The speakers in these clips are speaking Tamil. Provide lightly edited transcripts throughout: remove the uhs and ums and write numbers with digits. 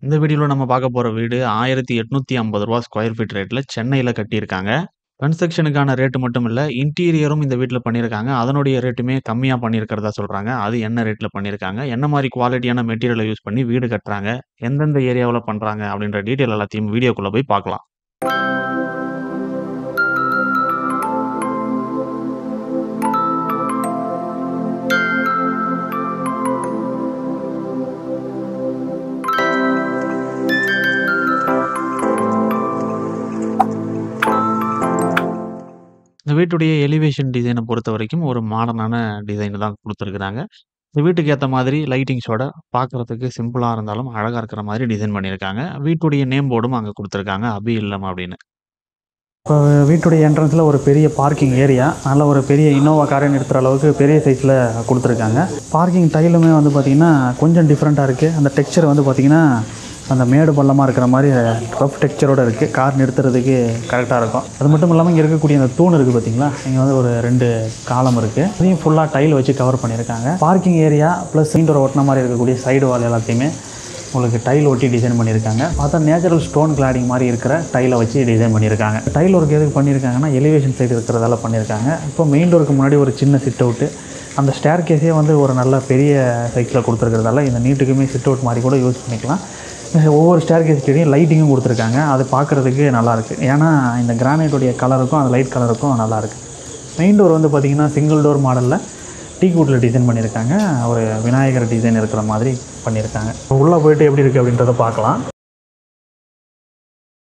இந்த வீடியோல நம்ம பார்க்க போற வீடு ரூ. 1850 ஸ்கொயர் ஃபீட் ரேட்ல சென்னையில கட்டியிருக்காங்க. கன்ஸ்ட்ரக்ஷனுக்கான ரேட் மட்டும் இல்ல, இன்டீரியரும் இந்த வீட்ல பண்ணியிருக்காங்க. அதனுடைய ரேட்டுமே கம்மியா பண்ணியிருக்கிறதா சொல்றாங்க. அது என்ன ரேட்ல பண்ணியிருக்காங்க? என்ன மாரி குவாலிட்டியான மெட்டீரியல யூஸ் பண்ணி வீடு கட்டுறாங்க? எந்தெந்த ஏரியாவுல பண்றாங்க? அப்படின்ற டீட்டெயில் எல்லாத்தையும் வீடியோக்குள்ள போய் பார்க்கலாம். இந்த வீட்டுடைய எலிவேஷன் டிசைன பொறுத்தவரைக்கும் ஒரு மாடர்னான டிசைன் தான் குடுத்துருக்காங்க. இந்த வீட்டுக்கு ஏத்த மாதிரி லைட்டிங்ஸோட பார்க்கறதுக்கு சிம்பிளா இருந்தாலும் அழகா இருக்கிற மாதிரி டிசைன் பண்ணியிருக்காங்க. வீட்டுடைய நேம் போர்டும் அங்க குடுத்துருக்காங்க. அபி இல்லம் அப்படின்னு. இப்போ வீட்டுடைய என்ட்ரன்ஸில் ஒரு பெரிய பார்க்கிங் ஏரியா, நல்ல ஒரு பெரிய இனோவா காரை நிறுத்துகிற அளவுக்கு பெரிய சைஸில் கொடுத்துருக்காங்க. பார்க்கிங் டைலுமே வந்து பார்த்திங்கன்னா கொஞ்சம் டிஃப்ரெண்ட்டாக இருக்குது. அந்த டெக்ஸ்சர் வந்து பார்த்திங்கன்னா அந்த மேடு பள்ளமாக இருக்கிற மாதிரி ரஃப் டெக்ஸ்சரோடு இருக்குது. கார் நிறுத்துறதுக்கு கரெக்டாக இருக்கும். அது மட்டும் இல்லாமல் இங்கே இருக்கக்கூடிய அந்த தூண் இருக்குது பார்த்திங்களா, இங்கே வந்து ஒரு 2 காலம் இருக்குது. அதையும் ஃபுல்லாக டைல் வச்சு கவர் பண்ணியிருக்காங்க. பார்க்கிங் ஏரியா ப்ளஸ் இன்டோர் ஒட்டின மாதிரி இருக்கக்கூடிய சைடு வால் எல்லாத்தையுமே உங்களுக்கு டைல் ஒட்டி டிசைன் பண்ணியிருக்காங்க. பார்த்தா நேச்சுரல் ஸ்டோன் கிளாடிங் மாதிரி இருக்கிற டைலை வச்சு டிசைன் பண்ணியிருக்காங்க. டைல் ஒர்க் எதுக்கு பண்ணியிருக்காங்கன்னா எலிவேஷன் சைடு இருக்கிறதால பண்ணியிருக்காங்க. இப்போ மெயின் டோருக்கு முன்னாடி ஒரு சின்ன சிட் அவுட்டு, அந்த ஸ்டேர் கேஸே வந்து ஒரு நல்ல பெரிய சைஸில் கொடுத்துருக்கிறதால இந்த நீட்டுக்குமே சிட் அவுட் மாதிரி கூட யூஸ் பண்ணிக்கலாம். ஒவ்வொரு ஸ்டேர் கேஸ்கிட்டையும் லைட்டிங்கும் கொடுத்துருக்காங்க. அது பார்க்குறதுக்கு நல்லாயிருக்கு. ஏன்னா இந்த கிரானைட்டுடைய கலருக்கும் அந்த லைட் கலருக்கும் நல்லாயிருக்கு. மெயின் டோர் வந்து பார்த்திங்கன்னா சிங்கிள் டோர் மாடலில் டீக்வுட்டில் டிசைன் பண்ணியிருக்காங்க. ஒரு விநாயகர் டிசைன் இருக்கிற மாதிரி பண்ணியிருக்காங்க. உள்ளே போய்ட்டு எப்படி இருக்குது அப்படின்றத பார்க்கலாம்.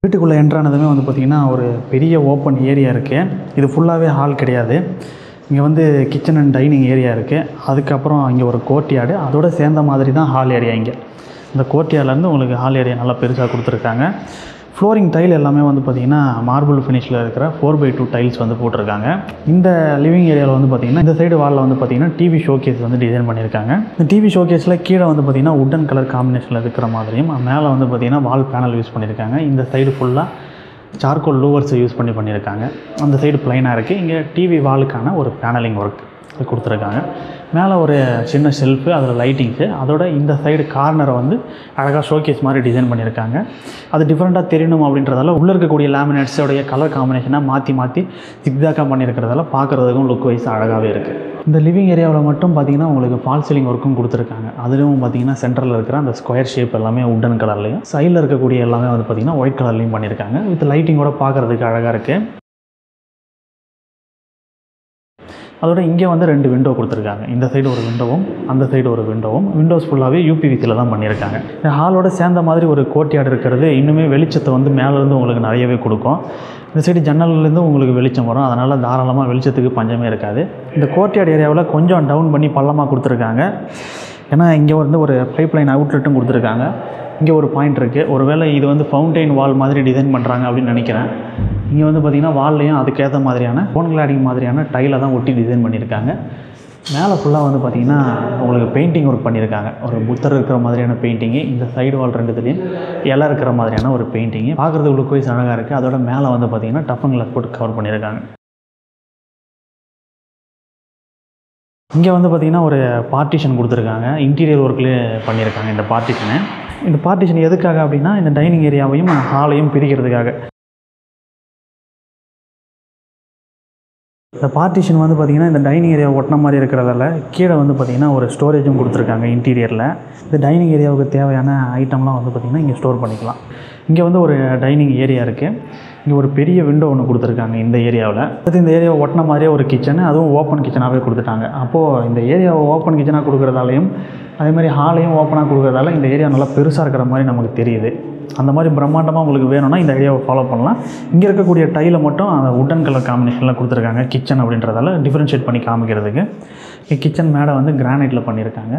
வீட்டுக்குள்ளே என்ட்ரானதுமே வந்து பார்த்திங்கன்னா ஒரு பெரிய ஓப்பன் ஏரியா இருக்குது. இது ஃபுல்லாகவே ஹால் கிடையாது. இங்கே வந்து கிச்சன் அண்ட் டைனிங் ஏரியா இருக்குது. அதுக்கப்புறம் இங்கே ஒரு கோர்ட்யார்டு, அதோட சேர்ந்த மாதிரி தான் ஹால் ஏரியா. இங்கே இந்த கோர்ட்யார்ட்லேருந்து உங்களுக்கு ஹால் ஏரியா நல்லா பெருசாக கொடுத்துருக்காங்க. ஃப்ளோரிங் டைல் எல்லாமே வந்து பார்த்திங்கன்னா மார்பிள் ஃபினிஷில் இருக்கிற 4x2 டைல்ஸ் வந்து போட்டிருக்காங்க. இந்த லிவிங் ஏரியாவில் வந்து பார்த்திங்கன்னா இந்த சைடு வாலில் வந்து பார்த்திங்கன்னா டிவி ஷோகேஸ் வந்து டிசைன் பண்ணியிருக்காங்க. இந்த டிவி ஷோகேஸில் கீழே வந்து பார்த்திங்கன்னா உட்டன் கலர் காம்பினேஷனில் இருக்கிற மாதிரியும், மேலே வந்து பார்த்திங்கன்னா வால் பேனல் யூஸ் பண்ணியிருக்காங்க. இந்த சைடு ஃபுல்லாக சார்கோல் லூவர்ஸை யூஸ் பண்ணியிருக்காங்க. அந்த சைடு ப்ளைனாக இருக்குது. இங்கே டிவி வாலுக்கான ஒரு பேனலிங் ஒர்க் கொடுத்துருக்காங்க. மேலே ஒரு சின்ன ஷெல்ஃபு, அதில் லைட்டிங்ஸு, அதோட இந்த சைடு கார்னரை வந்து அழகாக ஷோகேஸ் மாதிரி டிசைன் பண்ணியிருக்காங்க. அது டிஃப்ரெண்ட்டாக தெரியணும் அப்படின்றதால உள்ளே இருக்கக்கூடிய லேமினேட்ஸோடைய கலர் காம்பினேஷனாக மாற்றி ஜிக்ஸாக்காக பண்ணியிருக்கிறதால பார்க்குறதுக்கும் லுக் வைஸ் அழகாகவே இருக்குது. இந்த லிவிங் ஏரியாவில் மட்டும் பார்த்திங்கன்னா உங்களுக்கு ஃபால் சீலிங் ஒர்க்கும் கொடுத்துருக்காங்க. அதுலேயும் பார்த்திங்கன்னா சென்டரில் இருக்கிற அந்த ஸ்கொயர் ஷேப் எல்லாமே உட்டன் கலர்லையும், சைடில் இருக்கக்கூடிய எல்லாமே வந்து பார்த்திங்கன்னா ஒயிட் கலர்லையும் பண்ணியிருக்காங்க. வித் லைட்டிங்கோட பார்க்குறதுக்கு அழகாக இருக்குது. அதோட இங்கே வந்து 2 விண்டோ கொடுத்துருக்காங்க. இந்த சைடு ஒரு விண்டோவும் அந்த சைடு ஒரு விண்டோவும். விண்டோஸ் ஃபுல்லாகவே யூபிவிசியில் தான் பண்ணியிருக்காங்க. இந்த ஹாலோட சேர்ந்த மாதிரி ஒரு கோர்ட்யார்டு இருக்கிறது இன்னுமே வெளிச்சத்தை வந்து மேலேருந்து உங்களுக்கு நிறையவே கொடுக்கும். இந்த சைடு ஜன்னல்லேருந்து உங்களுக்கு வெளிச்சம் வரும். அதனால் தாராளமாக வெளிச்சத்துக்கு பஞ்சமே இருக்காது. இந்த கோர்ட்யார்டு ஏரியாவில் கொஞ்சம் டவுன் பண்ணி பள்ளமாக கொடுத்துருக்காங்க. ஏன்னா இங்கே வந்து ஒரு பைப்லைன் அவுட்லெட்டும் கொடுத்துருக்காங்க. இங்கே ஒரு பாயிண்ட் இருக்குது. ஒருவேளை இது வந்து ஃபவுண்டைன் வால் மாதிரி டிசைன் பண்ணுறாங்க அப்படின்னு நினைக்கிறேன். இங்கே வந்து பார்த்திங்கன்னா வால்லையும் அதுக்கேற்ற மாதிரியான ஸ்டோன் கிளாடிங் மாதிரியான டைலை தான் ஒட்டி டிசைன் பண்ணியிருக்காங்க. மேலே ஃபுல்லாக வந்து பார்த்திங்கன்னா உங்களுக்கு பெயிண்டிங் ஒர்க் பண்ணியிருக்காங்க. ஒரு புத்தர் இருக்கிற மாதிரியான பெயிண்டிங்கு, இந்த சைடு வால் 2துலேயும் இலை இருக்கிற மாதிரியான ஒரு பெயிண்டிங்கு பார்க்குறதுக்கு லுக் வைஸ் அழகாக இருக்குது. அதோட மேலே வந்து பார்த்திங்கன்னா டஃபன் கிளாஸ் போட்டு கவர் பண்ணியிருக்காங்க. இங்கே வந்து பார்த்திங்கன்னா ஒரு பார்ட்டிஷன் கொடுத்துருக்காங்க. இன்டீரியர் ஒர்க்லேயே பண்ணியிருக்காங்க இந்த பார்ட்டிஷனை. இந்த பார்ட்டிஷன் எதுக்காக அப்படின்னா இந்த டைனிங் ஏரியாவையும் ஹாலையும் பிரிக்கிறதுக்காக. இந்த பார்ட்டிஷன் வந்து பார்த்திங்கன்னா இந்த டைனிங் ஏரியா ஒட்டின மாதிரி இருக்கிறதால கீழே வந்து பார்த்திங்கன்னா ஒரு ஸ்டோரேஜும் கொடுத்துருக்காங்க இன்டீரியரில். இந்த டைனிங் ஏரியாவுக்கு தேவையான ஐட்டம்லாம் வந்து பார்த்திங்கன்னா இங்கே ஸ்டோர் பண்ணிக்கலாம். இங்கே வந்து ஒரு டைனிங் ஏரியா இருக்குது. இங்கே ஒரு பெரிய விண்டோ ஒன்று கொடுத்துருக்காங்க இந்த ஏரியாவில். அடுத்து இந்த ஏரியாவை ஒட்டின மாதிரியே ஒரு கிச்சனு, அதுவும் ஓப்பன் கிச்சனாகவே கொடுத்துட்டாங்க. அப்போது இந்த ஏரியாவை ஓப்பன் கிச்சனாக கொடுக்குறதாலையும் அதே மாதிரி ஹாலையும் ஓப்பனாக கொடுக்குறதால இந்த ஏரியா நல்லா பெருசாக இருக்கிற மாதிரி நமக்கு தெரியுது. அந்த மாதிரி பிரம்மாண்டமாக உங்களுக்கு வேணும்னா இந்த ஏரியாவை ஃபாலோ பண்ணலாம். இங்கே இருக்கக்கூடிய டைலை மட்டும் அந்த உட்டன் கலர் காம்பினேஷனில் கொடுத்துருக்காங்க கிச்சன் அப்படின்றதால டிஃப்ரென்ஷியேட் பண்ணி காமிக்கிறதுக்கு. கிச்சன் மேடை வந்து கிரானைட்டில் பண்ணியிருக்காங்க.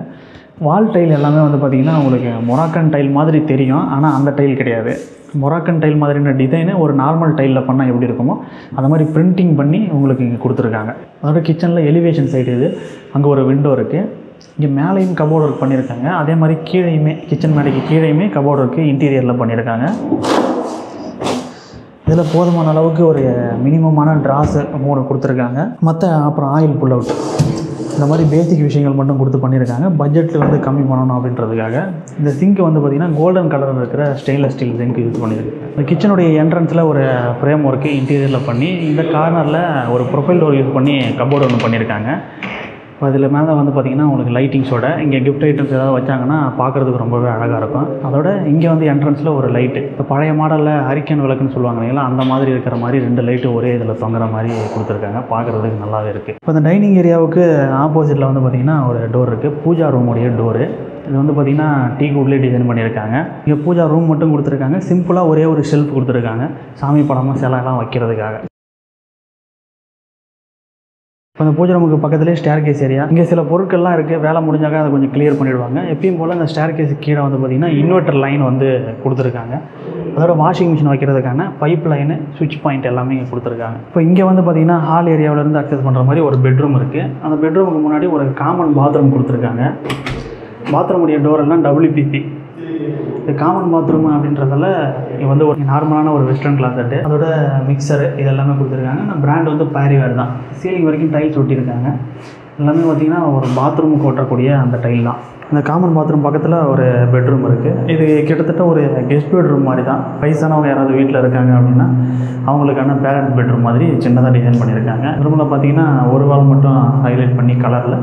வால் டைல் எல்லாமே வந்து பார்த்திங்கன்னா உங்களுக்கு மொராக்கன் டைல் மாதிரி தெரியும். ஆனால் அந்த டைல் கிடையாது. மொராக்கன் டைல் மாதிரியான டிசைனு ஒரு நார்மல் டைலில் பண்ணால் எப்படி இருக்குமோ அந்த மாதிரி பிரிண்டிங் பண்ணி உங்களுக்கு இங்கே கொடுத்துருக்காங்க. அதோட கிச்சனில் எலிவேஷன் சைடு இது, அங்கே ஒரு விண்டோ இருக்குது. இங்கே மேலேயும் கபோர்டு ஒர்க் பண்ணியிருக்காங்க. அதே மாதிரி கீழேயுமே கிச்சன் மேடைக்கு கீழேயுமே கபோர்டு ஒர்க்கு இன்டீரியரில் பண்ணியிருக்காங்க. இதில் போதுமான அளவுக்கு ஒரு மினிமமான ட்ராஸு 3 கொடுத்துருக்காங்க. மற்ற அப்புறம் ஆயில் புல் அவுட் இந்த மாதிரி பேசிக் விஷயங்கள் மட்டும் கொடுத்து பண்ணியிருக்காங்க. பட்ஜெட்டில் வந்து கம்மி பண்ணணும் அப்படின்றதுக்காக. இந்த சிங்க் வந்து பார்த்திங்கன்னா கோல்டன் கலரில் இருக்கிற ஸ்டெயின்லெஸ் ஸ்டீல் சிங்க் யூஸ் பண்ணியிருக்கு. இந்த கிச்சனுடைய என்ட்ரன்ஸில் ஒரு ஃப்ரேம் ஒர்க்கு இன்டீரியரில் பண்ணி இந்த கார்னரில் ஒரு ப்ரொஃபைல் டோர் யூஸ் பண்ணி கபோர்டு ஒன்று பண்ணியிருக்காங்க. இப்போ அதில் மேலே வந்து பார்த்திங்கன்னா உங்களுக்கு லைட்டிங்ஸோட இங்கே கிஃப்ட் ஐட்டம்ஸ் ஏதாவது வச்சாங்கன்னா பார்க்குறதுக்கு ரொம்பவே அழகாக இருக்கும். அதோட இங்கே வந்து என்ட்ரன்ஸில் ஒரு லைட்டு, இப்போ பழைய மாடலில் ஹரிக்கேன் விளக்குன்னு சொல்லுவாங்க இல்லைங்களா, அந்த மாதிரி இருக்கிற மாதிரி 2 லைட்டு ஒரே இதில் தொங்குற மாதிரி கொடுத்துருக்காங்க. பார்க்குறதுக்கு நல்லாவே இருக்குது. இப்போ இந்த டைனிங் ஏரியாவுக்கு ஆப்போசிட்டில் வந்து பார்த்திங்கன்னா ஒரு டோர் இருக்குது, பூஜா ரூமுடைய டோரு. இது வந்து பார்த்திங்கன்னா டீ குட்லேயே டிசைன் பண்ணியிருக்காங்க. இங்கே பூஜா ரூம் மட்டும் கொடுத்துருக்காங்க. சிம்பிளாக ஒரே ஒரு ஷெல்ஃப் கொடுத்துருக்காங்க, சாமி படமாக சிலைலாம் வைக்கிறதுக்காக. இப்போ இந்த பூஜை ரூமுக்கு பக்கத்துலேயே ஸ்டேர் கேஸ் ஏரியா. இங்கே சில பொருட்கள்லாம் இருக்குது, வேலை முடிஞ்சாக்க அதை கொஞ்சம் கிளியர் பண்ணிவிடுவாங்க. எப்பயும் போல் இந்த ஸ்டேர் கேஸுக்கு கீழே வந்து பார்த்திங்கன்னா இன்வெர்ட்டர் லைன் வந்து கொடுத்துருக்காங்க. அதோட வாஷிங் மிஷின் வைக்கிறதுக்கான பைப் லைனு, சுவிட்ச் பாயிண்ட் எல்லாமே இங்கே கொடுத்துருக்காங்க. இப்போ இங்கே வந்து பார்த்திங்கன்னா ஹால் ஏரியாவிலேருந்து அக்சஸ் பண்ணுற மாதிரி ஒரு பெட்ரூம் இருக்குது. அந்த பெட்ரூமுக்கு முன்னாடி ஒரு காமன் பாத்ரூம் கொடுத்துருக்காங்க. பாத்ரூமுடைய டோரெல்லாம் WPC. இந்த காமன் பாத்ரூம் அப்படின்றதால இங்கே வந்து ஒரு நார்மலான ஒரு வெஸ்டர்ன் கிளாசெட்டு, அதோட மிக்சரு இது எல்லாமே கொடுத்துருக்காங்க. பிராண்ட் வந்து பேரிவேர் தான். சீலிங் வரைக்கும் டைல்ஸ் ஒட்டியிருக்காங்க. எல்லாமே பார்த்திங்கன்னா ஒரு பாத்ரூமுக்கு ஓட்டக்கூடிய அந்த டைல் தான். இந்த காமன் பாத்ரூம் பக்கத்தில் ஒரு பெட்ரூம் இருக்குது. இது கிட்டத்தட்ட ஒரு கெஸ்ட் பெட்ரூம் மாதிரி தான். வயசானவங்க யாராவது வீட்டில் இருக்காங்க அப்படின்னா அவங்களுக்கான பேரண்ட்ஸ் பெட்ரூம் மாதிரி சின்னதாக டிசைன் பண்ணியிருக்காங்க. ரூமில் பார்த்திங்கன்னா ஒரு வால் மட்டும் ஹைலைட் பண்ணி கலரில்,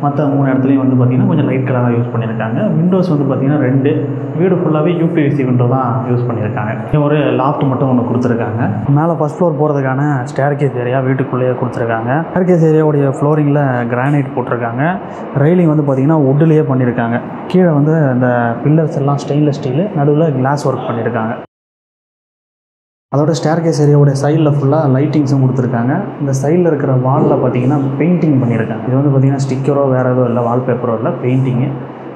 மற்ற 3 இடத்துலையும் வந்து பார்த்திங்கன்னா கொஞ்சம் லைட் கலராக யூஸ் பண்ணியிருக்காங்க. விண்டோஸ் வந்து பார்த்திங்கன்னா 2, வீடு ஃபுல்லாகவே UPVC விண்டோ தான் யூஸ் பண்ணியிருக்காங்க. ஒரு லாஃப்ட் மட்டும் ஒன்று கொடுத்துருக்காங்க. மேலே ஃபஸ்ட் ஃப்ளோர் போகிறதுக்கான ஸ்டேர் கேஸ் ஏரியா வீட்டுக்குள்ளேயே கொடுத்துருக்காங்க. ஸ்டேர் கேஸ் ஏரியாவுடைய ஃப்ளோரிங்கில் கிரானைட் போட்டிருக்காங்க. ரெயிலிங் வந்து பார்த்திங்கன்னா வுட்லேயே பண்ணியிருக்காங்க. கீழே வந்து அந்த பில்லர்ஸ் எல்லாம் ஸ்டெயின்லெஸ் ஸ்டீலு, நடுவில் கிளாஸ் ஒர்க் பண்ணியிருக்காங்க. அதோட ஸ்டேர் கேஸ் ஏரியாவுடைய சைடில் ஃபுல்லாக லைட்டிங்ஸும் கொடுத்துருக்காங்க. இந்த சைடில் இருக்கிற வாலில் பார்த்திங்கன்னா பெயிண்டிங் பண்ணியிருக்காங்க. இது வந்து பார்த்திங்கன்னா ஸ்டிக்கரோ வேறு எதுவும் இல்லை, வால்பேப்பரோ இல்லை, பெயிண்டிங்கு.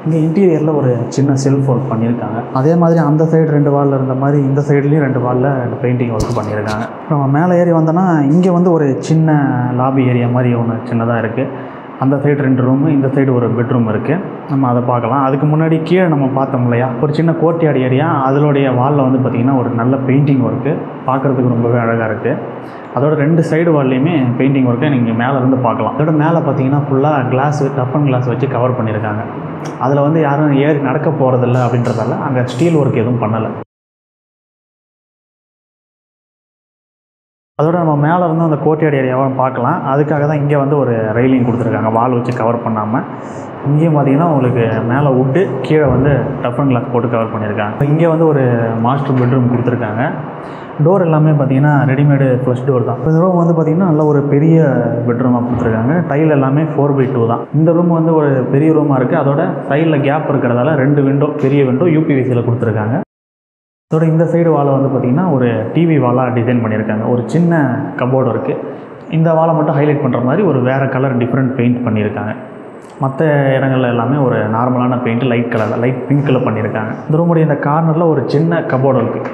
இங்கே இன்டீரியரில் ஒரு சின்ன செல்ஃப் ஒர்க் பண்ணியிருக்காங்க. அதே மாதிரி அந்த சைடு 2 வாலில் இருந்த மாதிரி இந்த சைட்லேயும் 2 வாலில் பெயிண்டிங் ஒர்க் பண்ணியிருக்காங்க. நம்ம மேலே ஏறி வந்தோன்னா இங்கே வந்து ஒரு சின்ன லாபி ஏரியா மாதிரி ஒன்று சின்னதாக இருக்குது. அந்த சைடு 2 ரூமு, இந்த சைடு ஒரு பெட்ரூம் இருக்குது. நம்ம அதை பார்க்கலாம். அதுக்கு முன்னாடி கீழே நம்ம பார்த்தோம் இல்லையா, ஒரு சின்ன கோர்ட்யார்டு ஏரியா. அதனுடைய வாலில் வந்து பார்த்திங்கன்னா ஒரு நல்ல பெயிண்டிங் ஒர்க்கு, பார்க்குறதுக்கு ரொம்பவே அழகாக இருக்குது. அதோட 2 சைடு வால்லையுமே பெயிண்டிங் ஒர்க்கை நீங்கள் மேலே இருந்து பார்க்கலாம். அதோட மேலே பார்த்தீங்கன்னா ஃபுல்லாக கிளாஸு, டஃபன் கிளாஸ் வச்சு கவர் பண்ணியிருக்காங்க. அதில் வந்து யாரும் ஏறி நடக்க போகிறதில்ல அப்படின்றதால அங்கே ஸ்டீல் ஒர்க் எதுவும் பண்ணலை. அதோட நம்ம மேலே வந்து அந்த கோர்ட்யார்டு ஏரியாவை பார்க்கலாம். அதுக்காக தான் இங்கே வந்து ஒரு ரெயிலிங் கொடுத்துருக்காங்க, வால் வச்சு கவர் பண்ணாமல். இங்கேயும் பார்த்திங்கன்னா உங்களுக்கு மேலே வுட்டு, கீழே வந்து டஃபன் கிளாஸ் போட்டு கவர் பண்ணியிருக்காங்க. இங்கே வந்து ஒரு மாஸ்டர் பெட்ரூம் கொடுத்துருக்காங்க. டோர் எல்லாமே பார்த்திங்கன்னா ரெடிமேடு ஃப்ளஷ் டோர் தான். இந்த ரூம் வந்து பார்த்திங்கன்னா நல்ல ஒரு பெரிய பெட்ரூமாக கொடுத்துருக்காங்க. டைல் எல்லாமே 4x2 தான். இந்த ரூம் வந்து ஒரு பெரிய ரூமாக இருக்குது. அதோட சைடில் கேப் இருக்கிறதால 2 விண்டோ, பெரிய விண்டோ UPVCயில் கொடுத்துருக்காங்க. அதோட இந்த சைடு வாலை வந்து பார்த்திங்கன்னா ஒரு டிவி வாலாக டிசைன் பண்ணியிருக்காங்க. ஒரு சின்ன கபோர்டு இருக்குது. இந்த வாலை மட்டும் ஹைலைட் பண்ணுற மாதிரி ஒரு வேறு கலர் டிஃப்ரெண்ட் பெயிண்ட் பண்ணியிருக்காங்க. மற்ற இடங்கள்ல எல்லாமே ஒரு நார்மலான பெயிண்ட்டு, லைட் கலரில், லைட் பிங்க்கில் பண்ணியிருக்காங்க. இந்த ரூமுடைய இந்த கார்னரில் ஒரு சின்ன கபோர்டு இருக்குது,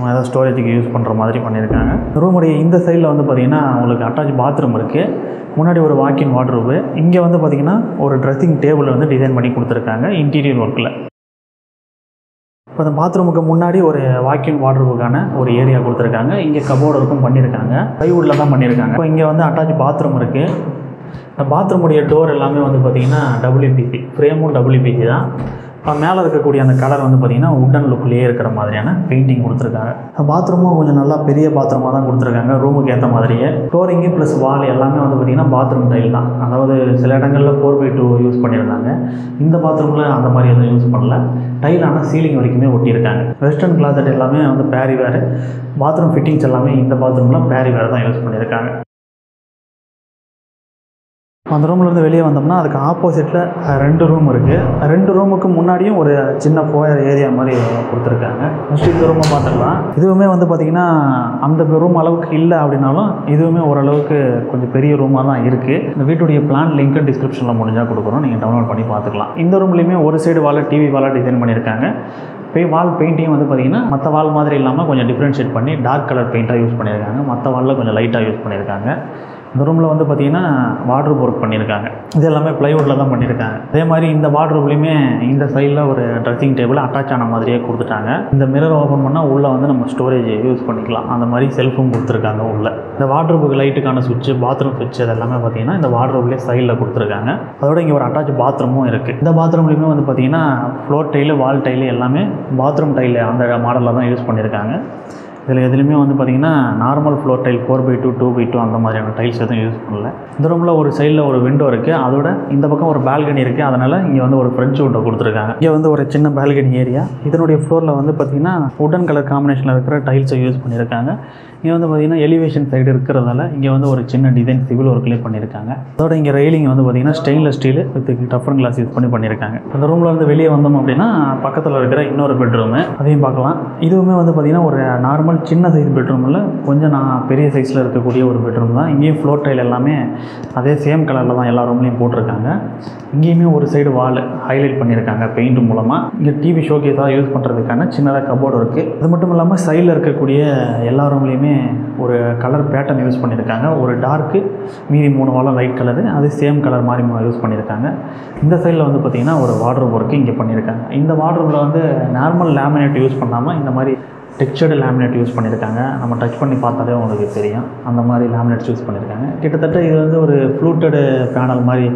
ஏதாவது ஸ்டோரேஜுக்கு யூஸ் பண்ணுற மாதிரி பண்ணியிருக்காங்க. ரூமுடைய இந்த சைடில் வந்து பார்த்திங்கன்னா உங்களுக்கு அட்டாச் பாத்ரூம் இருக்குது. முன்னாடி ஒரு வாக்கின் வார்ட்ரோபு. இங்கே வந்து பார்த்திங்கன்னா ஒரு ட்ரெஸ்ஸிங் டேபிள் வந்து டிசைன் பண்ணி கொடுத்துருக்காங்க இன்டீரியர் ஒர்க்கில். இப்போ அந்த பாத்ரூமுக்கு முன்னாடி ஒரு வாக்கின் வார்ட்ரோபுக்கான ஒரு ஏரியா கொடுத்துருக்காங்க. இங்கே கபோர்டு ஒர்க்கும் பண்ணியிருக்காங்க, ப்ளைவுட்டில் தான் பண்ணியிருக்காங்க. இப்போ இங்கே வந்து அட்டாச் பாத்ரூம் இருக்குது. இந்த பாத்ரூமுடைய டோர் எல்லாமே வந்து பார்த்திங்கன்னா WPC, ஃப்ரேமும் WPC தான். மேலே இருக்கக்கூடிய அந்த கலர் வந்து பார்த்திங்கன்னா உட்டன் லுக்லேயே இருக்கிற மாதிரியான பெயிண்டிங் கொடுத்துருக்காங்க. பாத்ரூமும் கொஞ்சம் நல்லா பெரிய பாத்ரூமாக தான் கொடுத்துருக்காங்க, ரூமுக்கு ஏற்ற மாதிரியே. ஃப்ளோரிங்கு ப்ளஸ் வால் எல்லாமே வந்து பார்த்திங்கன்னா பாத்ரூம் டைல் தான். அதாவது சில இடங்களில் 4x2 யூஸ் பண்ணியிருந்தாங்க. இந்த பாத்ரூமில் அந்த மாதிரி எதுவும் யூஸ் பண்ணல. டைல் ஆனால் சீலிங் வரைக்குமே ஒட்டியிருக்காங்க. வெஸ்டர்ன் கிளாசெட் எல்லாமே வந்து பேரிவேர். பாத்ரூம் ஃபிட்டிங்ஸ் எல்லாமே இந்த பாத்ரூமில் பேரிவேர் தான் யூஸ் பண்ணியிருக்காங்க. அந்த ரூம்லேருந்து வெளியே வந்தோம்னா அதுக்கு ஆப்போசிட்டில் 2 ரூம் இருக்குது. 2 ரூமுக்கு முன்னாடியும் ஒரு சின்ன ஃபோயர் ஏரியா மாதிரி கொடுத்துருக்காங்க. ஃபஸ்ட்டு இந்த ரூமை பார்த்துக்கலாம். இதுவுமே வந்து பார்த்திங்கன்னா அந்த ரூம் அளவுக்கு இல்லை அப்படின்னாலும் இதுவுமே ஓரளவுக்கு கொஞ்சம் பெரிய ரூமாக தான் இருக்குது. இந்த வீட்டுடைய பிளான் லிங்க்கு டிஸ்கிரிப்ஷனில் முடிஞ்சால் கொடுக்குறோம், நீங்கள் டவுன்லோட் பண்ணி பார்த்துக்கலாம். இந்த ரூம்லேயுமே ஒரு சைடு வாலில் டிவி வாலாக டிசைன் பண்ணியிருக்காங்க. வால் பெயிண்டிங் வந்து பார்த்திங்கன்னா மற்ற வால் மாதிரி இல்லாமல் கொஞ்சம் டிஃப்ரென்ஷியேட் பண்ணி டார்க் கலர் பெயிண்ட்டாக யூஸ் பண்ணியிருக்காங்க. மற்ற வாலில் கொஞ்சம் லைட்டாக யூஸ் பண்ணியிருக்காங்க. இந்த ரூமில் வந்து பார்த்திங்கன்னா வார்ட்ரோப் ஒர்க் பண்ணியிருக்காங்க. இது எல்லாமே ப்ளைவுட்டில் தான் பண்ணியிருக்காங்க. அதே மாதிரி இந்த வார்ட்ரோப்லேயுமே இந்த சைடில் ஒரு ட்ரெஸ்ஸிங் டேபிள் அட்டாச் ஆன மாதிரியே கொடுத்துட்டாங்க. இந்த மிரர் ஓப்பன் பண்ணால் உள்ளே வந்து நம்ம ஸ்டோரேஜ் யூஸ் பண்ணிக்கலாம். அந்த மாதிரி செல்ஃபும் கொடுத்துருக்காங்க உள்ளே. இந்த வார்ட்ரோபுக்கு லைட்டுக்கான சுவிட்சு, பாத்ரூம் சுவிட்ச் இதெல்லாமே பார்த்திங்கன்னா இந்த வார்ட்ரோப்லேயே சைடில் கொடுத்துருக்காங்க. அதோட இங்கே ஒரு அட்டாச் பாத்ரூமும் இருக்குது. இந்த பாத்ரூம்லேயுமே வந்து பார்த்திங்கன்னா ஃப்ளோர் டைலு, வால் டைலு எல்லாமே பாத்ரூம் டைலு அந்த மாடலில் தான் யூஸ் பண்ணியிருக்காங்க. இதில் எதுலையுமே வந்து பார்த்திங்கன்னா normal floor tail 4x2, 2x2 அந்த மாதிரியான டைல்ஸ் எதுவும் யூஸ் பண்ணல. இந்த ரூமில் ஒரு சைடில் ஒரு விண்டோ இருக்குது. அதோட இந்த பக்கம் ஒரு பால்கனி இருக்குது. அதனால் இங்கே வந்து ஒரு ஃப்ரெஞ்ச் விண்டோ கொடுத்துருக்காங்க. இங்கே வந்து ஒரு சின்ன பால்கனி ஏரியா. இதனுடைய ஃப்ளோரில் வந்து பார்த்திங்கன்னா உடன் கலர் காம்பினேஷனில் இருக்கிற டைல்ஸை யூஸ் பண்ணியிருக்காங்க. இங்கே வந்து பார்த்திங்கன்னா எலிவேஷன் சைடு இருக்கிறதால இங்கே வந்து ஒரு சின்ன டிசைன் சிவில் ஒர்க்லேயே பண்ணியிருக்காங்க. அதோட இங்கே ரெயிலிங் வந்து பார்த்திங்கன்னா stainless steel with toughen glass use பண்ணியிருக்காங்க. இந்த ரூமில் வந்து வெளியே வந்தோம் அப்படின்னா பக்கத்தில் இருக்கிற இன்னொரு பெட்ரூமு அதையும் பார்க்கலாம். இதுவுமே வந்து பார்த்திங்கன்னா ஒரு நார்மல் சின்ன சைஸ் பெட்ரூமில் கொஞ்சம் பெரிய சைஸில் இருக்கக்கூடிய ஒரு பெட்ரூம் தான். இங்கேயும் ஃப்ளோர் டைல் எல்லாமே அதே சேம் கலரில் தான் எல்லா ரூம்லேயும் போட்டிருக்காங்க. இங்கேயுமே ஒரு சைடு வால் ஹைலைட் பண்ணியிருக்காங்க பெயிண்ட் மூலமாக. இங்கே டிவி ஷோகேஸாக யூஸ் பண்ணுறதுக்கான சின்னதாக கபோர்டு இருக்குது. அது மட்டும் இல்லாமல் சைடில் இருக்கக்கூடிய எல்லா ரூம்லேயுமே ஒரு கலர் பேட்டர்ன் யூஸ் பண்ணியிருக்காங்க. ஒரு டார்க்கு, மீதி 3 வாலும் லைட் கலரு, அது சேம் கலர் மாதிரி யூஸ் பண்ணியிருக்காங்க. இந்த சைடில் வந்து பார்த்திங்கன்னா ஒரு வார்ட்ரோப் ஒர்க்கு இங்கே பண்ணியிருக்காங்க. இந்த வார்ட்ரோப்பில் வந்து நார்மல் லேமினேட் யூஸ் பண்ணாமல் இந்த மாதிரி டெக்ஸ்சர்டு லேமினேட் யூஸ் பண்ணியிருக்காங்க. நம்ம டச் பண்ணி பார்த்தாலே உங்களுக்கு தெரியும். அந்த மாதிரி லேமினேட்ஸ் யூஸ் பண்ணியிருக்காங்க. கிட்டத்தட்ட இது வந்து ஒரு ஃப்ளூட்டடு பேனல் மாதிரி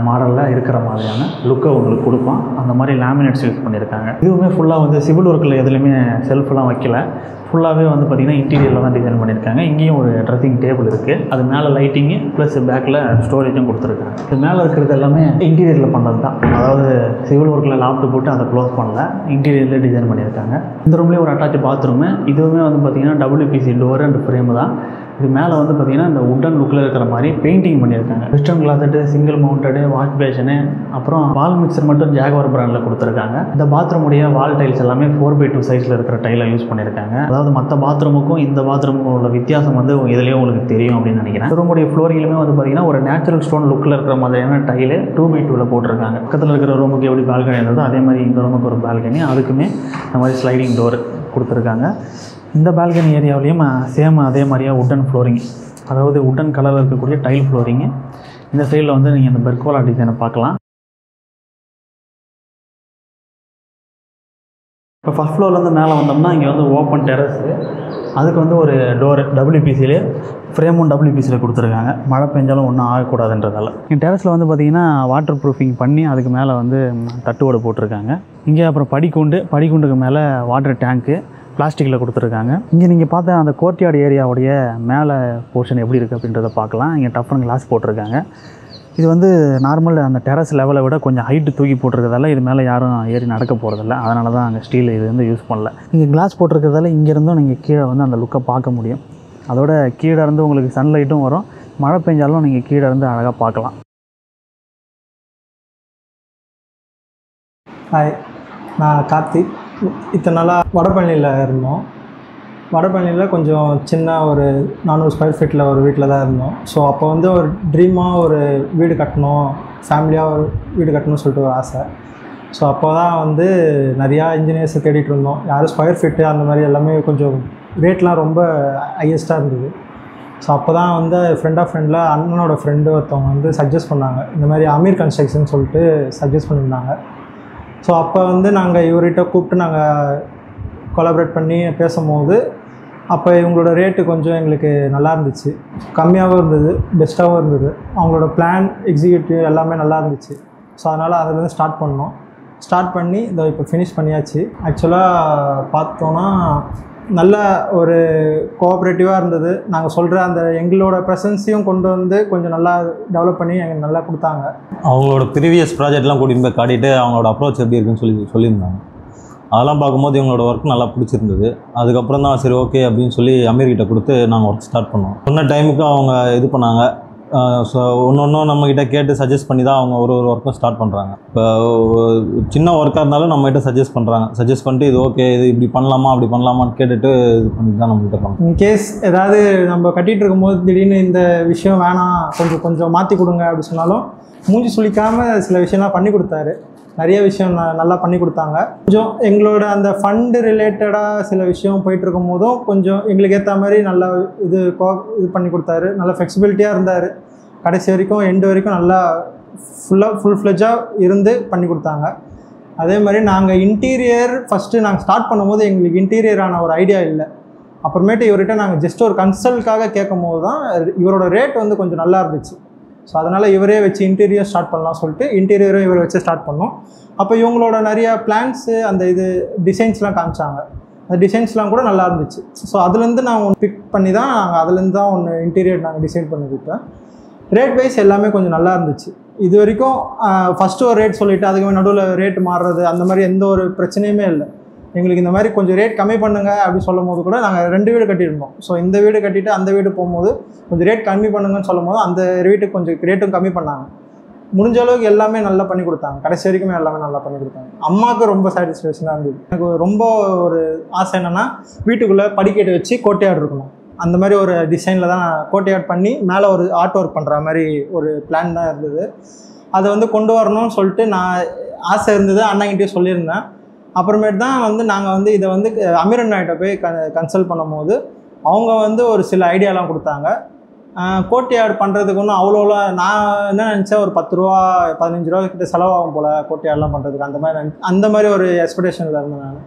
மாடலில் இருக்கிற மாதிரியான லுக்கை உங்களுக்கு கொடுக்கும். அந்த மாதிரி லேமினேட்ஸ் யூஸ் பண்ணியிருக்காங்க. இதுவுமே ஃபுல்லாக வந்து சிவில் ஒர்க்கில் எதுலையுமே செல்ஃபெலாம் வைக்கல. ஃபுல்லாகவே வந்து பார்த்திங்கன்னா இன்டீரியரில் தான் டிசைன் பண்ணியிருக்காங்க. இங்கேயும் ஒரு ட்ரெஸ்ஸிங் டேபிள் இருக்குது. அது மேலே லைட்டிங்கு ப்ளஸ் பேக்கில் ஸ்டோரேஜும் கொடுத்துருக்காங்க. இது மேலே இருக்கிறது எல்லாமே இன்டீரியரில் பண்ணது தான். அதாவது சிவில் ஒர்க்கில் லாப்ட்டு போட்டு அதை க்ளோஸ் பண்ணல, இன்டீரியரில் டிசைன் பண்ணியிருக்காங்க. இந்த ரூம்லேயே ஒரு அட்டாச் பாத்ரூமு. இதுவுமே வந்து பார்த்திங்கன்னா WPC டோர் அண்ட் ஃப்ரேமு தான். இது மேலே வந்து பார்த்திங்கன்னா இந்த உட்டன் லுக்கில் இருக்கிற மாதிரி பெயிண்டிங் பண்ணியிருக்காங்க. Western closet, single mounted, wash basin, அப்புறம் வால் மிக்சர் மட்டும் ஜாகுவார் பிராண்டில் கொடுத்துருக்காங்க. இந்த பாத்ரூமுடைய வால் டைல்ஸ் எல்லாமே 4x2 சைஸில் இருக்கிற டைலை யூஸ் பண்ணியிருக்காங்க. அதாவது மற்ற பாத்ரூமுக்கும் இந்த பாத்ரூமுக்கும் உள்ள வித்தியாசம் வந்து இதுலேயே உங்களுக்கு தெரியும் அப்படின்னு நினைக்கிறேன். ரூமுடைய ஃப்ளோரிங்லுமே வந்து பார்த்திங்கன்னா ஒரு நேச்சுரல் ஸ்டோன் லுக்கில் இருக்கிற மாதிரியான டைலு 2x2 போட்டிருக்காங்க. பக்கத்தில் இருக்கிற ரூமுக்கு எப்படி பால்கனி இருந்ததோ அதே மாதிரி இந்த ரூமுக்கு ஒரு பால்கனி, அதுக்குமே இந்த மாதிரி ஸ்லைடிங் டோர் கொடுத்துருக்காங்க. இந்த பால்கனி ஏரியாவிலையும் சேம் அதே மாதிரியா உட்டன் ஃப்ளோரிங், அதாவது உட்டன் கலரில் இருக்கக்கூடிய டைல் ஃப்ளோரிங்கு. இந்த சைடில் வந்து நீங்கள் இந்த பெர்கோலா டிசைனை பார்க்கலாம். இப்போ ஃபஸ்ட் ஃப்ளோர்லேருந்து மேலே வந்தோம்னா இங்கே வந்து ஓப்பன் டெரஸு. அதுக்கு வந்து ஒரு டோரு WPCலே ஃப்ரேமும் WPCயில் கொடுத்துருக்காங்க. மழை பெஞ்சாலும் ஒன்றும் ஆகக்கூடாதுன்றதால. இங்கே டெரஸில் வந்து பார்த்திங்கன்னா வாட்டர் ப்ரூஃபிங் பண்ணி அதுக்கு மேலே வந்து தட்டுவோடு போட்டிருக்காங்க. இங்கே அப்புறம் படிக்குண்டுக்கு மேலே வாட்டர் டேங்க்கு பிளாஸ்டிக்கில் கொடுத்துருக்காங்க. இங்கே நீங்கள் பார்த்த அந்த கோர்ட்யார்டு ஏரியாவுடைய மேலே போர்ஷன் எப்படி இருக்குது அப்படின்றத பார்க்கலாம். இங்கே டஃபன் கிளாஸ் போட்டிருக்காங்க. இது வந்து நார்மல் அந்த டெரஸ் லெவலை விட கொஞ்சம் ஹைட்டு தூக்கி போட்டிருக்கிறதால இது மேலே யாரும் ஏறி நடக்க போகிறதில்ல. அதனால தான் அங்கே ஸ்டீல் இது வந்து யூஸ் பண்ணல. இங்கே கிளாஸ் போட்டிருக்கிறதால இங்கேருந்தும் நீங்கள் கீழே வந்து அந்த லுக்கை பார்க்க முடியும். அதோட கீழே இருந்து உங்களுக்கு சன்லைட்டும் வரும். மழை பெஞ்சாலும் நீங்கள் கீழே இருந்து அழகாக பார்க்கலாம். ஹாய், நான் கார்த்திக். இத்தனை நாளாக வடபழனியில் இருந்தோம். வடபழனியில் கொஞ்சம் சின்ன ஒரு 400 ஸ்கொயர் ஃபீட்டில் ஒரு வீட்டில் தான் இருந்தோம். ஸோ அப்போ வந்து ஒரு ட்ரீமாக ஒரு வீடு கட்டணும், ஃபேமிலியாக ஒரு வீடு கட்டணும்னு சொல்லிட்டு ஒரு ஆசை. ஸோ அப்போ தான் வந்து நிறையா இன்ஜினியர்ஸை தேடிட்டு இருந்தோம். யாரும் ஸ்கொயர் ஃபீட்டு அந்த மாதிரி எல்லாமே கொஞ்சம் ரேட்லாம் ரொம்ப ஹையஸ்ட்டாக இருந்தது. ஸோ அப்போ தான் வந்து ஃப்ரெண்டில் அண்ணனோட ஃப்ரெண்டு ஒருத்தவங்க வந்து சஜஸ்ட் பண்ணாங்க. இந்த மாதிரி அமீர் கன்ஸ்ட்ரக்ஷன் சொல்லிட்டு சஜஸ்ட் பண்ணியிருந்தாங்க. ஸோ அப்போ வந்து நாங்கள் இவர்கிட்ட கூப்பிட்டு நாங்கள் கொலாபரேட் பண்ணி பேசும்போது அப்போ இவங்களோட ரேட்டு கொஞ்சம் எங்களுக்கு நல்லா இருந்துச்சு. கம்மியாகவும் இருந்தது, பெஸ்ட்டாகவும் இருந்தது. அவங்களோட பிளான், எக்ஸிக்யூட்டிவ் எல்லாமே நல்லா இருந்துச்சு. ஸோ அதனால் அதுலேருந்து ஸ்டார்ட் பண்ணி இதை இப்போ ஃபினிஷ் பண்ணியாச்சு. ஆக்சுவலாக பார்த்தோன்னா நல்ல ஒரு கோஆப்ரேட்டிவாக இருந்தது. நாங்கள் சொல்கிற அந்த எங்களோட ப்ரெசன்ஸையும் கொண்டு வந்து கொஞ்சம் நல்லா டெவலப் பண்ணி எங்களுக்கு நல்லா கொடுத்தாங்க. அவங்களோட ப்ரீவியஸ் ப்ராஜெக்ட்லாம் கூட்டிகிட்டு போய் காட்டிட்டு அவங்களோட அப்ரோச் எப்படி இருக்குன்னு சொல்லியிருந்தாங்க. அதெல்லாம் பார்க்கும்போது இவங்களோட ஒர்க் நல்லா பிடிச்சிருந்தது. அதுக்கப்புறம் தான் சரி ஓகே அப்படின்னு சொல்லி அமீர்கிட்ட கொடுத்து நாங்கள் ஒர்க் ஸ்டார்ட் பண்ணோம். சொன்ன டைமுக்கு அவங்க இது பண்ணாங்க. ஸோ ஒன்று நம்மக்கிட்ட கேட்டு சஜஸ்ட் பண்ணி தான் அவங்க ஒரு ஒர்க்கும் ஸ்டார்ட் பண்ணுறாங்க. இப்போ சின்ன ஒர்க்காக இருந்தாலும் நம்மகிட்ட சஜஸ்ட் பண்ணிட்டு இது ஓகே, இது இப்படி பண்ணலாமா அப்படி பண்ணலாமான்னு கேட்டுட்டு இது பண்ணி தான் நம்மகிட்ட பண்ணோம். இன்கேஸ் ஏதாவது நம்ம கட்டிகிட்டு இருக்கும்போது திடீர்னு இந்த விஷயம் வேணாம், கொஞ்சம் மாற்றி கொடுங்க அப்படி சொன்னாலும் மூஞ்சி சுளிக்காமல் சில விஷயம்லாம் பண்ணி கொடுத்தாரு. நிறைய விஷயம் நல்லா பண்ணி கொடுத்தாங்க. கொஞ்சம் எங்களோட அந்த ஃபண்டு ரிலேட்டடாக சில விஷயம் போயிட்டுருக்கும் போதும் கொஞ்சம் எங்களுக்கு ஏற்ற மாதிரி நல்லா இது பண்ணி கொடுத்தாரு. நல்லா ஃப்ளெக்சிபிலிட்டியாக இருந்தார். கடைசி வரைக்கும் எண்டு வரைக்கும் நல்லா ஃபுல் ஃப்ளெஜாக இருந்து பண்ணி கொடுத்தாங்க. அதே மாதிரி நாங்கள் இன்டீரியர் ஃபஸ்ட்டு நாங்கள் ஸ்டார்ட் பண்ணும்போது எங்களுக்கு இன்டீரியரான ஒரு ஐடியா இல்லை. அப்புறமேட்டு இவர்கிட்ட நாங்கள் ஜஸ்ட் ஒரு கன்சல்ட்காக கேட்கும் போது தான் இவரோட ரேட் வந்து கொஞ்சம் நல்லா இருந்துச்சு. ஸோ அதனால் இவரே வச்சு இன்டீரியர் ஸ்டார்ட் பண்ணலாம் சொல்லிட்டு இன்டீரியரும் இவரை வச்சு ஸ்டார்ட் பண்ணோம். அப்போ இவங்களோட நிறையா பிளான்ஸு அந்த டிசைன்ஸ்லாம் காமிச்சாங்க. அந்த டிசைன்ஸ்லாம் கூட நல்லா இருந்துச்சு. ஸோ அதுலேருந்து நான் ஒன்று பிக் பண்ணி தான் நாங்கள் அதுலேருந்து தான் ஒன்று இன்டீரியர் நாங்கள் டிசைன் பண்ணது. இப்போ ரேட் வைஸ் எல்லாமே கொஞ்சம் நல்லா இருந்துச்சு. இது வரைக்கும் ஃபஸ்ட்டு ஒரு ரேட் சொல்லிவிட்டு அதுக்கு நடுவில் ரேட் மாறுறது அந்த மாதிரி எந்த ஒரு பிரச்சனையுமே இல்லை. எங்களுக்கு இந்த மாதிரி கொஞ்சம் ரேட் கம்மி பண்ணுங்க அப்படி சொல்லும் போது கூட நாங்கள் 2 வீடு கட்டியிருந்தோம். ஸோ இந்த வீடு கட்டிட்டு அந்த வீடு போகும்போது கொஞ்சம் ரேட் கம்மி பண்ணுங்கன்னு சொல்லும் போது அந்த வீட்டுக்கு கொஞ்சம் ரேட்டும் கம்மி பண்ணாங்க. முடிஞ்ச அளவுக்கு எல்லாமே நல்லா பண்ணி கொடுத்தாங்க. கடைசி வரைக்குமே எல்லாமே நல்லா பண்ணி கொடுத்தாங்க. அம்மாவுக்கு ரொம்ப சாட்டிஸ்ஃபேக்ஷனாக இருந்தது. எனக்கு ரொம்ப ஒரு ஆசை என்னென்னா வீட்டுக்குள்ளே படிக்கட்டு வச்சு கோட்டையாடு இருக்கணும். அந்த மாதிரி ஒரு டிசைனில் தான் கோட்டையாட் பண்ணி மேலே ஒரு ஆர்ட் ஒர்க் பண்ணுற மாதிரி ஒரு பிளான் தான் இருந்தது. அதை வந்து கொண்டு வரணும்னு சொல்லிட்டு நான் ஆசை இருந்தது. அண்ணங்கிட்டே சொல்லியிருந்தேன். அப்புறமேட்டு தான் வந்து நாங்கள் வந்து இதை வந்து அமீர் அண்ணாகிட்ட போய் கன்சல்ட் பண்ணும் போது அவங்க வந்து ஒரு சில ஐடியாலாம் கொடுத்தாங்க. கோட்டையாடு பண்ணுறதுக்கு ஒன்றும் அவ்வளோலாம் நான் என்ன நினச்சேன், ஒரு 10 ரூபா 15 ரூபா கிட்ட செலவாகும் போல் கோட்டையாடெலாம் பண்ணுறதுக்கு அந்த மாதிரி ஒரு எக்ஸ்பெக்டேஷனில் இருந்தேன் நான்.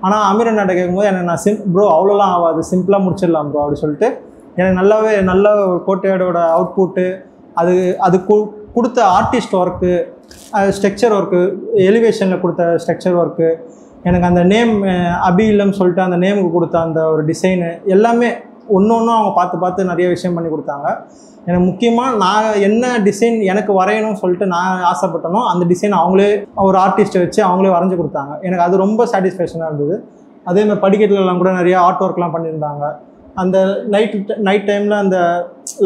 ஆனால் அமீர் அண்ணாட்ட கேட்கும்போது எனக்கு நான் ப்ரோ அவ்வளோலாம் ஆகாது, சிம்பிளாக முடிச்சிடலாம் ப்ரோ அப்படி சொல்லிட்டு எனக்கு நல்ல ஒரு கோட்டையாடோட அவுட்புட்டு அது கொடுத்த ஆர்டிஸ்ட் ஒர்க்கு, ஸ்ட்ரக்சர் ஒர்க்கு, எலிவேஷனில் கொடுத்த ஸ்ட்ரக்சர் ஒர்க்கு, எனக்கு அந்த நேம் அபியில்லம் சொல்லிட்டு அந்த நேமுக்கு கொடுத்த அந்த ஒரு டிசைனு எல்லாமே ஒன்று அவங்க பார்த்து நிறைய விஷயம் பண்ணி கொடுத்தாங்க. எனக்கு முக்கியமாக நான் என்ன டிசைன் எனக்கு வரையணும்னு சொல்லிட்டு நான் ஆசைப்பட்டனோ அந்த டிசைன் அவங்களே ஒரு ஆர்டிஸ்ட்டை வச்சு அவங்களே வரைஞ்சி கொடுத்தாங்க. எனக்கு அது ரொம்ப சாட்டிஸ்ஃபேக்ஷனாக இருந்தது. அதேமாதிரி படிக்கட்டுலலாம் கூட நிறையா ஆர்ட் ஒர்க்லாம் பண்ணியிருந்தாங்க. அந்த நைட் டைமில் அந்த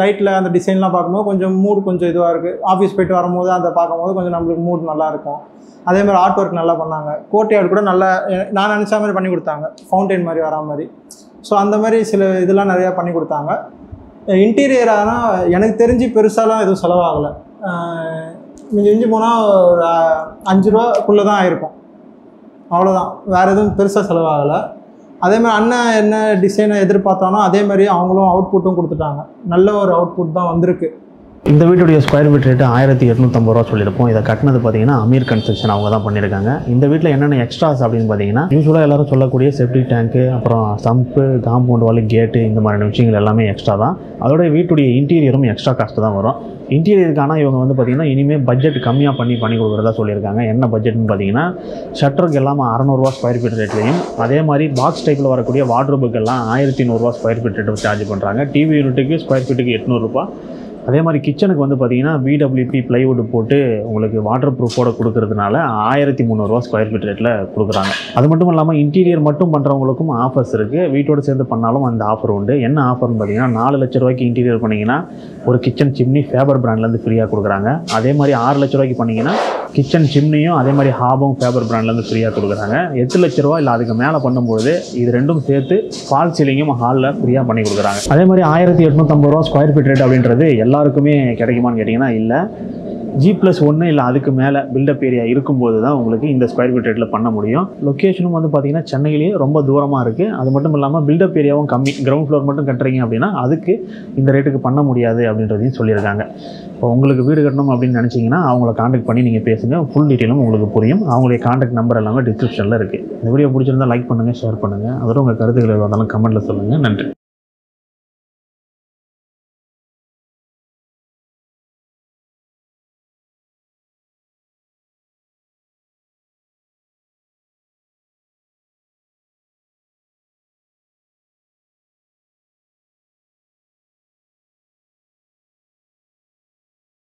லைட்டில் அந்த டிசைன்லாம் பார்க்கும்போது கொஞ்சம் மூடு கொஞ்சம் இதுவாக இருக்குது. ஆஃபீஸ் போய்ட்டு வரும்போது அதை பார்க்கும்போது கொஞ்சம் நம்மளுக்கு மூட் நல்லாயிருக்கும். அதேமாதிரி ஆர்ட் ஒர்க் நல்லா பண்ணாங்க. கோட்டையாடு கூட நல்லா நான் நினச்ச மாதிரி பண்ணி கொடுத்தாங்க, ஃபவுண்டைன் மாதிரி வரா மாதிரி. ஸோ அந்த மாதிரி சில இதெல்லாம் நிறையா பண்ணி கொடுத்தாங்க. இன்டீரியரானால் எனக்கு தெரிஞ்சு பெருசாலாம் எதுவும் செலவாகலை. மிஞ்சி போனால் ஒரு 5 ரூபாக்குள்ளே தான் ஆயிருக்கும், அவ்வளோதான். வேறு எதுவும் பெருசாக செலவாகலை. அதேமாதிரி அண்ணன் என்ன டிசைனை எதிர்பார்த்தானோ அதே மாதிரி அவங்களும் அவுட்புட்டும் கொடுத்துட்டாங்க. நல்ல ஒரு அவுட்புட் தான் வந்திருக்கு. இந்த வீட்டுடைய ஸ்கொயர் ஃபீட் ரேட்டு 1850 ரூபா சொல்லியிருப்போம். இதை கட்டினது பார்த்தீங்கன்னா அமீர் கன்ஸ்ட்ரக்ஷன் அவங்க தான் பண்ணியிருக்காங்க. இந்த வீட்டில் என்னென்ன எக்ஸ்ட்ராஸ் அப்படின்னு பார்த்தீங்கன்னா யூஸ்வலாக எல்லாரும் சொல்லக்கூடிய செப்டிக் டேங்க்கு, அப்புறம் சம்பு, காம்பவுண்ட் வால், கேட்டு, இந்த மாதிரியான விஷயங்கள் எல்லாமே எக்ஸ்ட்ரா தான். அதோட வீட்டுடைய இன்டீரியரும் எக்ஸ்ட்ரா காஸ்ட்டு தான் வரும். இன்டீரியருக்கான இவங்க வந்து பார்த்திங்கன்னா இனிமேல் பட்ஜெட் கம்மியாக பண்ணி கொடுக்குறதா சொல்லியிருக்காங்க. என்ன பட்ஜெட்னு பார்த்தீங்கன்னா ஷட்டருக்கு எல்லாம் 600 ரூபா ஸ்கொயர் ஃபீட் ரேட்லையும், அதே மாதிரி பாக்ஸ் டைப்பில் வரக்கூடிய வார்ட்ரோபுக்கு எல்லாம் 1100 ரூபா ஸ்கொயர் ஃபீட் ரேட்டு சார்ஜ் பண்ணுறாங்க. டிவி யூனிட்டுக்கு ஸ்கொயர் ஃபீட்டுக்கு 800 ரூபா. அதே மாதிரி கிச்சனுக்கு வந்து பார்த்திங்கன்னா பிடபிள்யூபி ப்ளைவுட் போட்டு உங்களுக்கு வாட்டர் ப்ரூஃபோட கொடுக்கறதுனால 1300 ரூபா ஸ்கொயர் ஃபீட் ரேட்டில் கொடுக்குறாங்க. அது மட்டும் இல்லாமல் இன்டீரியர் மட்டும் பண்ணுறவங்களுக்கும் ஆஃபர்ஸ் இருக்குது. வீட்டோடு சேர்ந்து பண்ணாலும் அந்த ஆஃபர் உண்டு. என்ன ஆஃபர்னு பார்த்தீங்கன்னா 4 லட்ச ரூபாய்க்கு இன்டீரியர் பண்ணிங்கன்னா ஒரு கிச்சன் சிம்னி ஃபேபர் பிராண்ட்லேருந்து ஃப்ரீயாக கொடுக்குறாங்க. அதே மாதிரி 6 லட்ச ரூபாய்க்கு பண்ணிங்கன்னா கிச்சன் சிம்னியும் அதே மாதிரி ஹாபும் ஃபேபர் பிராண்ட்லேருந்து ஃப்ரீயாக கொடுக்குறாங்க. 8 லட்ச ரூபா இல்லை அதுக்கு மேலே பண்ணும்போது இது ரெண்டும் சேர்த்து ஃபால் சீலிங்கும் ஹாலில் ஃப்ரீயாக பண்ணி கொடுக்குறாங்க. அதே மாதிரி 1850 ரூபா ஸ்கொயர் ஃபீட் ரேட் அப்படின்றது எல்லாருக்குமே கிடைக்குமான்னு கேட்டிங்கன்னா இல்லை. G+1 இல்லை அதுக்கு மேலே பில்டப் ஏரியா இருக்கும்போது தான் உங்களுக்கு இந்த ஸ்கொயர் ஃபீட் ரேட்டில் பண்ண முடியும். லொக்கேஷனும் வந்து பார்த்திங்கன்னா சென்னையிலேயே ரொம்ப தூரமாக இருக்குது. அது மட்டும் இல்லாமல் பில்டப் ஏரியாவும் கம்மி. கிரவுண்ட் ஃப்ளோர் மட்டும் கட்டுறீங்க அப்படின்னா அதுக்கு இந்த ரேட்டுக்கு பண்ண முடியாது அப்படின்றதையும் சொல்லியிருக்காங்க. இப்போ உங்களுக்கு வீடு கட்டணும் அப்படின்னு நினச்சிங்கன்னா அவங்கள காண்டாக்ட் பண்ணி நீங்கள் பேசுங்க. ஃபுல் டீட்டெயிலும் உங்களுக்கு புரியும். அவங்களுடைய காண்டாக்ட் நம்பர் எல்லாமே டிஸ்கிரிப்ஷனில் இருக்குது. இந்த வீடியோ பிடிச்சிருந்தால் லைக் பண்ணுங்கள், ஷேர் பண்ணுங்கள். அதோட உங்கள் கருத்துக்கள் எதுவாக இருந்தாலும் கமெண்ட்டில் சொல்லுங்கள். நன்றி.